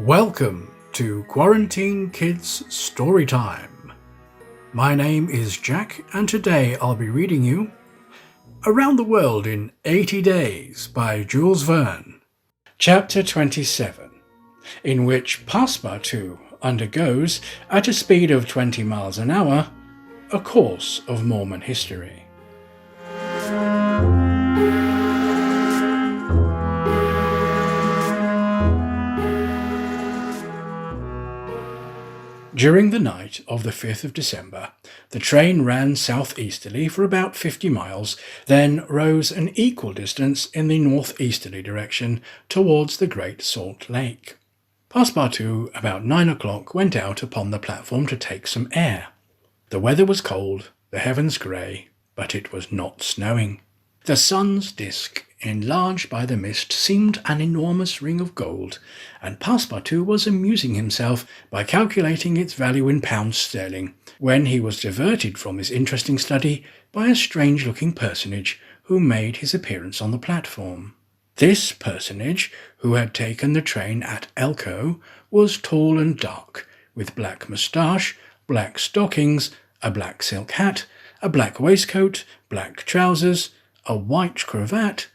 Welcome to Quarantine Kids Storytime. My name is Jack, and today I'll be reading you Around the World in 80 Days by Jules Verne, Chapter 27, in which Passepartout undergoes, at a speed of 20 miles an hour, a course of Mormon history. During the night of the 5th of December, the train ran southeasterly for about 50 miles, then rose an equal distance in the northeasterly direction towards the Great Salt Lake. Passepartout, about 9 o'clock, went out upon the platform to take some air. The weather was cold, the heavens grey, but it was not snowing. The sun's disk, enlarged by the mist, seemed an enormous ring of gold, and Passepartout was amusing himself by calculating its value in pounds sterling, when he was diverted from his interesting study by a strange-looking personage who made his appearance on the platform. This personage, who had taken the train at Elko, was tall and dark, with black moustache, black stockings, a black silk hat, a black waistcoat, black trousers, a white cravat,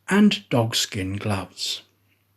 and dogskin gloves.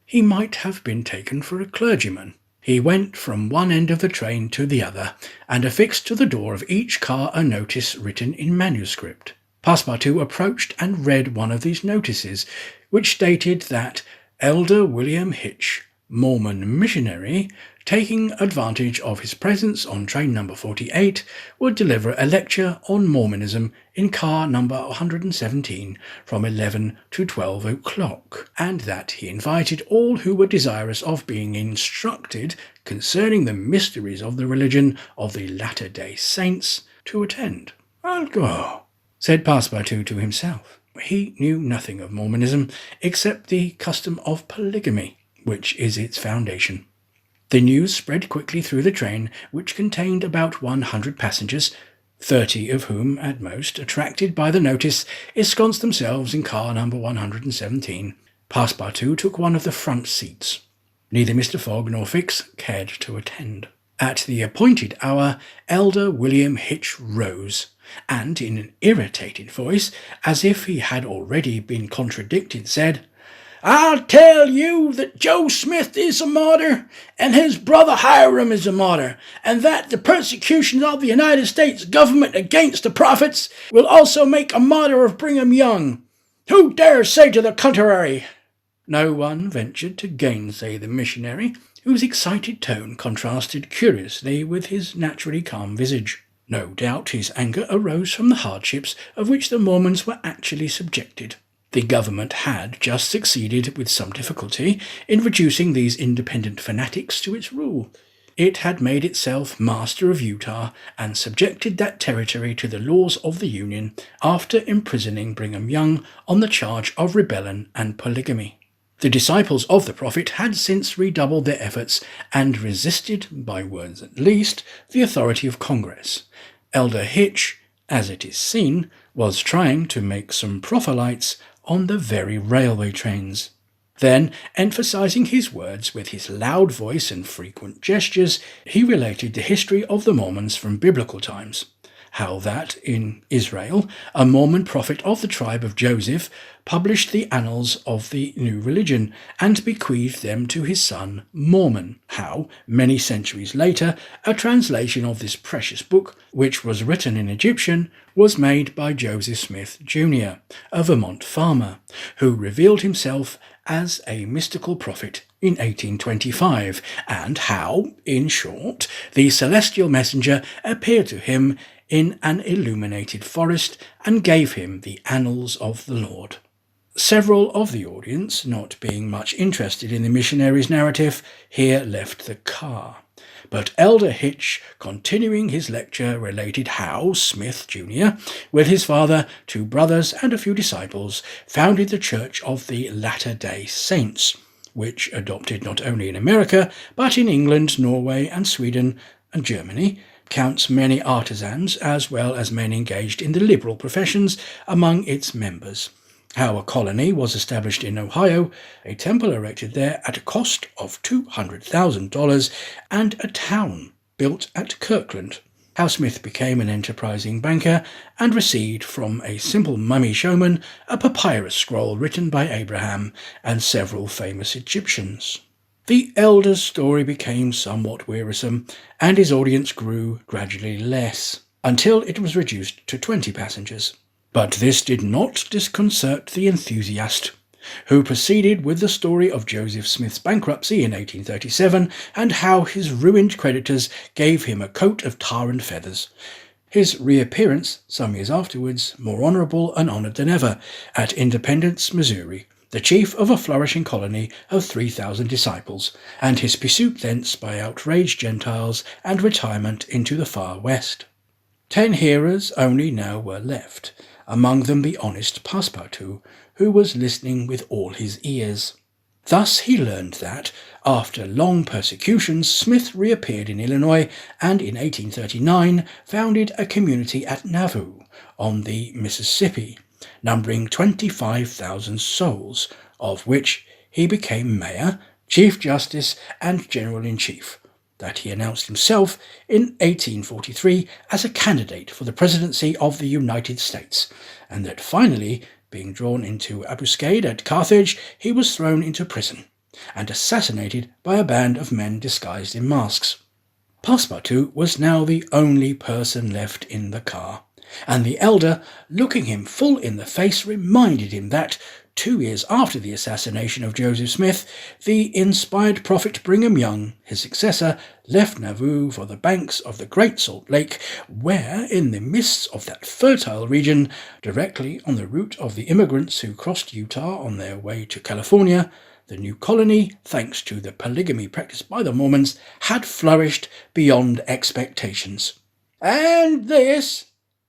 He might have been taken for a clergyman. He went from one end of the train to the other, and affixed to the door of each car a notice written in manuscript. Passepartout approached and read one of these notices, which stated that Elder William Hitch, Mormon missionary, taking advantage of his presence on train number 48, would deliver a lecture on Mormonism in car number 117 from 11 to 12 o'clock, and that he invited all who were desirous of being instructed concerning the mysteries of the religion of the Latter-day Saints to attend. "I'll go," said Passepartout to himself. He knew nothing of Mormonism except the custom of polygamy, which is its foundation. The news spread quickly through the train, which contained about 100 passengers, 30 of whom, at most, attracted by the notice, ensconced themselves in car number 117. Passepartout took one of the front seats. Neither Mr. Fogg nor Fix cared to attend. At the appointed hour, Elder William Hitch rose, and in an irritated voice, as if he had already been contradicted, said, "I'll tell you that Joe Smith is a martyr, and his brother Hiram is a martyr, and that the persecutions of the United States government against the prophets will also make a martyr of Brigham Young. Who dares say to the contrary?" No one ventured to gainsay the missionary, whose excited tone contrasted curiously with his naturally calm visage. No doubt his anger arose from the hardships of which the Mormons were actually subjected. The government had just succeeded with some difficulty in reducing these independent fanatics to its rule. It had made itself master of Utah and subjected that territory to the laws of the Union after imprisoning Brigham Young on the charge of rebellion and polygamy. The disciples of the prophet had since redoubled their efforts and resisted, by words at least, the authority of Congress. Elder Hitch, as it is seen, was trying to make some proselytes on the very railway trains. Then, emphasizing his words with his loud voice and frequent gestures, he related the history of the Mormons from biblical times. How that, in Israel, a Mormon prophet of the tribe of Joseph published the annals of the new religion and bequeathed them to his son Mormon. How, many centuries later, a translation of this precious book, which was written in Egyptian, was made by Joseph Smith, Jr., a Vermont farmer, who revealed himself as a mystical prophet in 1825, and how, in short, the celestial messenger appeared to him in an illuminated forest and gave him the annals of the Lord. Several of the audience, not being much interested in the missionary's narrative, here left the car. But Elder Hitch, continuing his lecture, related how Smith, Jr., with his father, 2 brothers, and a few disciples, founded the Church of the Latter-day Saints, which adopted not only in America, but in England, Norway, and Sweden, and Germany, counts many artisans as well as men engaged in the liberal professions among its members. how a colony was established in Ohio, a temple erected there at a cost of $200,000, and a town built at Kirkland. How Smith became an enterprising banker and received from a simple mummy showman a papyrus scroll written by Abraham and several famous Egyptians. The elder's story became somewhat wearisome, and his audience grew gradually less, until it was reduced to 20 passengers. But this did not disconcert the enthusiast, who proceeded with the story of Joseph Smith's bankruptcy in 1837 and how his ruined creditors gave him a coat of tar and feathers. His reappearance, some years afterwards, more honourable and honoured than ever, at Independence, Missouri, the chief of a flourishing colony of 3,000 disciples, and his pursuit thence by outraged Gentiles and retirement into the far west. 10 hearers only now were left, among them the honest Passepartout, who was listening with all his ears. Thus he learned that, after long persecutions, Smith reappeared in Illinois and in 1839 founded a community at Nauvoo on the Mississippi, numbering 25,000 souls, of which he became mayor, chief justice, and general-in-chief, that he announced himself in 1843 as a candidate for the presidency of the United States, and that finally, being drawn into ambuscade at Carthage, he was thrown into prison and assassinated by a band of men disguised in masks. Passepartout was now the only person left in the car, and the elder, looking him full in the face, reminded him that, 2 years after the assassination of Joseph Smith, the inspired prophet Brigham Young, his successor, left Nauvoo for the banks of the Great Salt Lake, where, in the midst of that fertile region, directly on the route of the immigrants who crossed Utah on their way to California, the new colony, thanks to the polygamy practiced by the Mormons, had flourished beyond expectations. "And this,"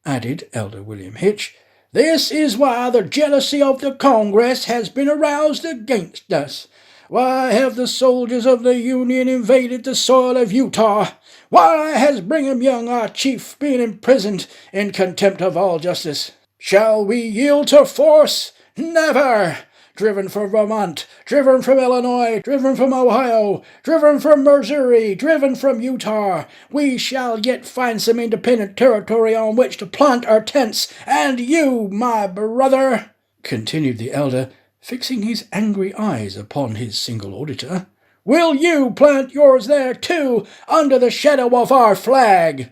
added Elder William Hitch, "this is why the jealousy of the Congress has been aroused against us. Why have the soldiers of the Union invaded the soil of Utah? Why has Brigham Young, our chief, been imprisoned in contempt of all justice? Shall we yield to force? Never! Driven from Vermont, driven from Illinois, driven from Ohio, driven from Missouri, driven from Utah, we shall yet find some independent territory on which to plant our tents, and you, my brother," continued the elder, fixing his angry eyes upon his single auditor, "will you plant yours there too, under the shadow of our flag?"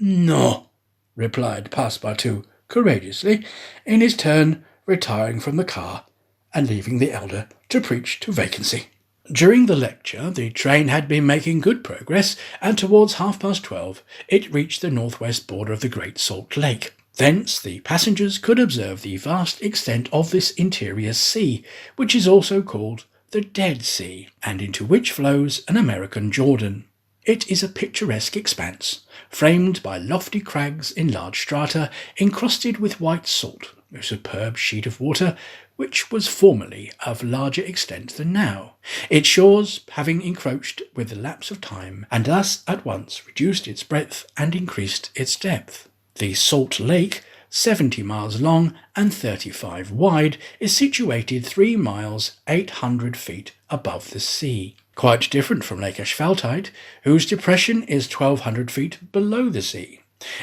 "No," replied Passepartout courageously, in his turn retiring from the car and leaving the elder to preach to vacancy. During the lecture, the train had been making good progress, and towards 12:30 it reached the northwest border of the Great Salt Lake. Thence the passengers could observe the vast extent of this interior sea, which is also called the Dead Sea, and into which flows an American Jordan. It is a picturesque expanse, framed by lofty crags in large strata, encrusted with white salt, a superb sheet of water which was formerly of larger extent than now, its shores having encroached with the lapse of time, and thus at once reduced its breadth and increased its depth. The Salt Lake, 70 miles long and 35 wide, is situated 3 miles 800 feet above the sea, quite different from Lake Asphaltite, whose depression is 1,200 feet below the sea.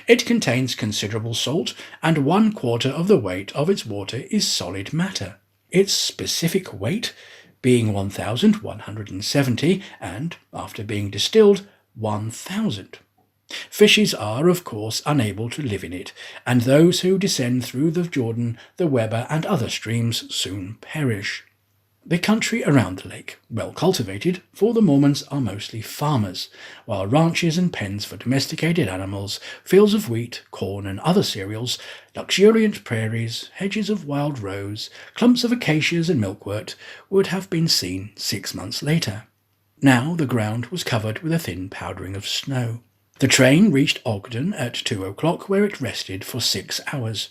It contains considerable salt, and 1/4 of the weight of its water is solid matter, its specific weight being 1,170, and, after being distilled, 1,000. Fishes are, of course, unable to live in it, and those who descend through the Jordan, the Weber, and other streams soon perish. The country around the lake, well cultivated, for the Mormons are mostly farmers, while ranches and pens for domesticated animals, fields of wheat, corn, and other cereals, luxuriant prairies, hedges of wild rose, clumps of acacias and milkwort would have been seen 6 months later. Now the ground was covered with a thin powdering of snow. The train reached Ogden at 2 o'clock, where it rested for 6 hours.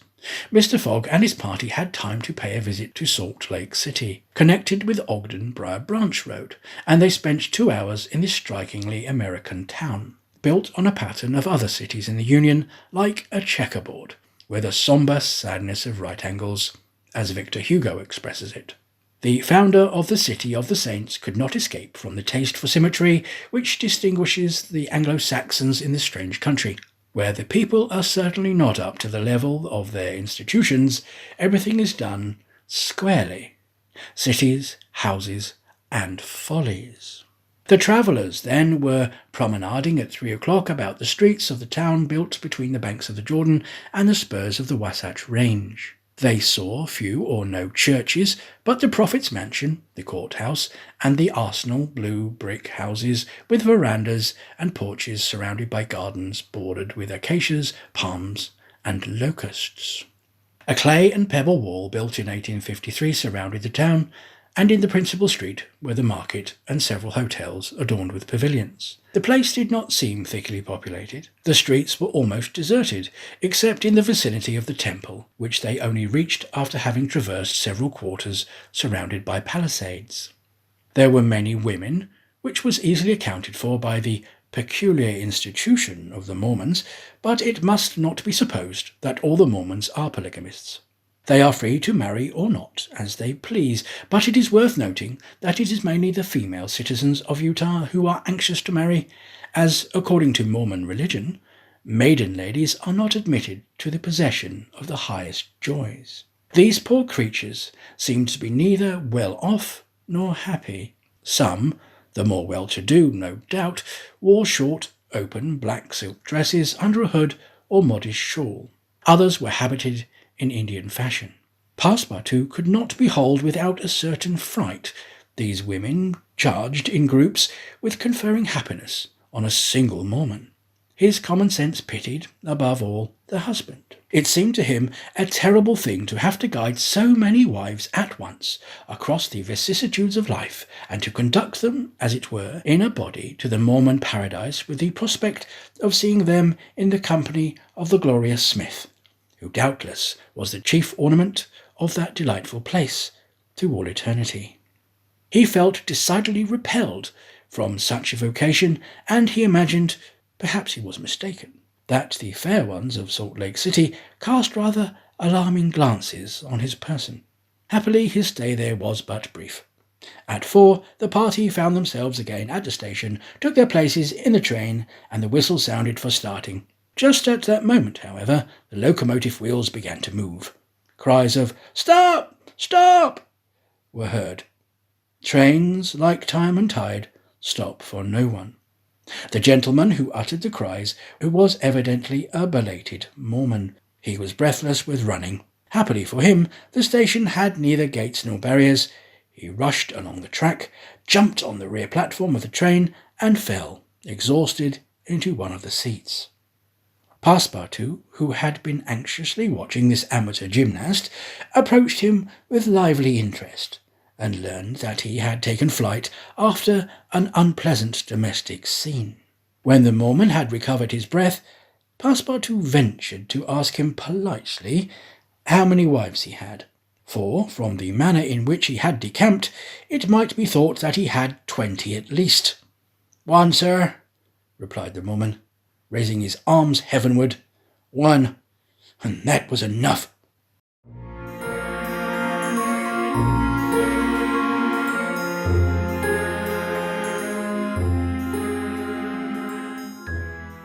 Mr. Fogg and his party had time to pay a visit to Salt Lake City, connected with Ogden-Briar Branch Road, and they spent 2 hours in this strikingly American town, built on a pattern of other cities in the Union, like a checkerboard, with a sombre sadness of right angles, as Victor Hugo expresses it. The founder of the City of the Saints could not escape from the taste for symmetry which distinguishes the Anglo-Saxons in this strange country. Where the people are certainly not up to the level of their institutions, everything is done squarely. Cities, houses, and follies. The travellers then were promenading at 3 o'clock about the streets of the town built between the banks of the Jordan and the spurs of the Wasatch Range. They saw few or no churches, but the Prophet's mansion, the courthouse, and the arsenal blue brick houses with verandas and porches surrounded by gardens bordered with acacias, palms, and locusts. A clay and pebble wall built in 1853 surrounded the town, and in the principal street were the market and several hotels adorned with pavilions. The place did not seem thickly populated. The streets were almost deserted, except in the vicinity of the temple, which they only reached after having traversed several quarters surrounded by palisades. There were many women, which was easily accounted for by the peculiar institution of the Mormons, but it must not be supposed that all the Mormons are polygamists. They are free to marry or not, as they please, but it is worth noting that it is mainly the female citizens of Utah who are anxious to marry, as, according to Mormon religion, maiden ladies are not admitted to the possession of the highest joys. These poor creatures seem to be neither well off nor happy. Some, the more well-to-do, no doubt, wore short, open black silk dresses under a hood or modest shawl. Others were habited in Indian fashion. Passepartout could not behold without a certain fright these women charged in groups with conferring happiness on a single Mormon. His common sense pitied, above all, the husband. It seemed to him a terrible thing to have to guide so many wives at once across the vicissitudes of life, and to conduct them, as it were, in a body to the Mormon paradise with the prospect of seeing them in the company of the glorious Smith, who doubtless was the chief ornament of that delightful place to all eternity. He felt decidedly repelled from such a vocation, and he imagined, perhaps he was mistaken, that the fair ones of Salt Lake City cast rather alarming glances on his person. Happily, his stay there was but brief. At 4, the party found themselves again at the station, took their places in the train, and the whistle sounded for starting. Just at that moment, however, the locomotive wheels began to move. Cries of "Stop! Stop!" were heard. Trains, like time and tide, stop for no one. The gentleman who uttered the cries was evidently a belated Mormon. He was breathless with running. Happily for him, the station had neither gates nor barriers. He rushed along the track, jumped on the rear platform of the train, and fell, exhausted, into one of the seats. Passepartout, who had been anxiously watching this amateur gymnast, approached him with lively interest, and learned that he had taken flight after an unpleasant domestic scene. When the Mormon had recovered his breath, Passepartout ventured to ask him politely how many wives he had, for, from the manner in which he had decamped, it might be thought that he had 20 at least. "One, sir," replied the Mormon, raising his arms heavenward. "One, and that was enough."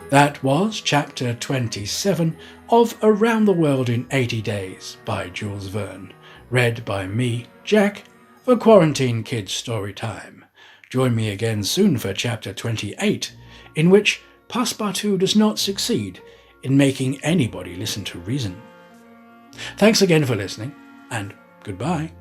That was Chapter 27 of Around the World in 80 Days by Jules Verne, read by me, Jack, for Quarantine Kids Story Time. Join me again soon for Chapter 28, in which Passepartout does not succeed in making anybody listen to reason. Thanks again for listening, and goodbye.